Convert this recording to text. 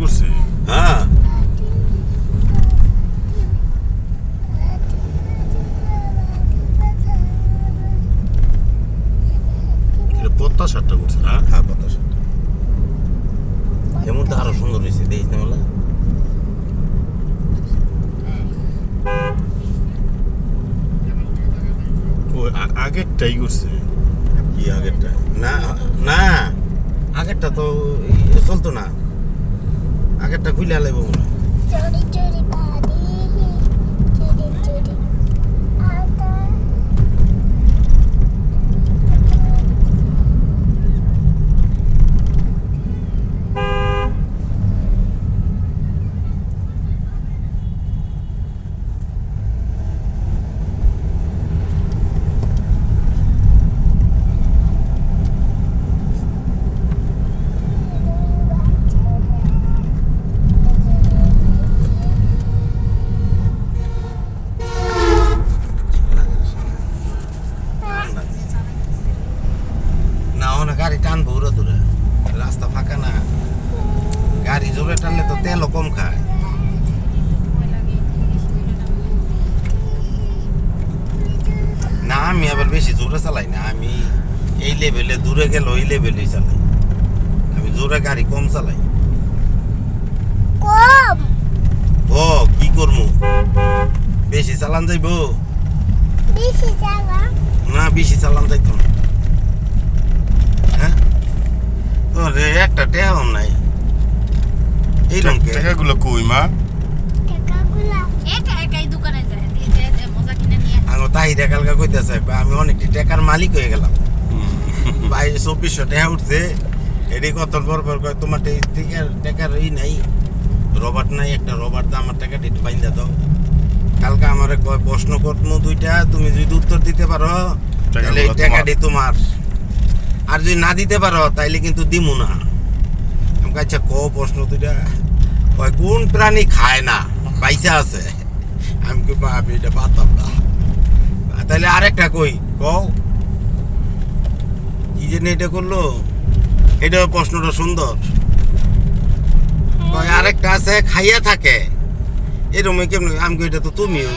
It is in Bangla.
করছে। হ্যাঁ এটা পদ্মা সারটা করছে না? হ্যাঁ পদ্মা সার এমন তো আরো সুন্দর হয়েছে দেখিস না বলে ও আগেরটাই করছে। কি আগেরটা না না আগেরটা তো চলতো না আগেরটা খুলে আলাইব মনে হয়। চুরি চুরি বাড়ি চুরি চুরি আদা না ওখানে গাড়ি টানবো ওরা দূরে রাস্তা ফাঁকা না গাড়ি জোরে টানলে তো তেলও কম খায় না আমি আবার বেশি জোরে চালাই না আমি এই লেভেলে দূরে গেল ওই লেভেলেই চালাই আমি জোরে গাড়ি কম চালাই কম ও কি করবো বেশি চালান যাইব বেশি চালা না বেশি চালান যাইতো না হ্যাঁ তোর একটা টেহাও নাই এই রঙকে টাকাগুলো কই মা? টাকাগুলা একা একাই দোকানে যায় দিয়ে যে মজা কিনে নিয়ে আমি তাই কালকা কইতেছে আমি অনেকটি টাকার মালিক হয়ে গেলাম ভাই 2400 টাকা উঠছে এটি কত পর কয় তোমার টাকার ই নাই রবার্ট নাই একটা রবার্ট দা আমার টাকাটা একটু বাইন্দা দাও কালকে আমার কয় প্রশ্ন করবো দুইটা তুমি যদি উত্তর দিতে পারো তাহলে এই টাকাটি তোমার আর যদি না দিতে পারো তাইলে কিন্তু দিমু না আমি আচ্ছা ক প্রশ্ন দুইটা কয় কোন প্রাণী খায় না পয়সা আছে আমি কি আমি এটা পারতাম না তাহলে আরেকটা কই কও কি জন্য এটা করলো এটা প্রশ্নটা সুন্দর কয় আরেকটা আছে খাইয়া থাকে এরকম কেমন আমি কই এটা তো তুমিও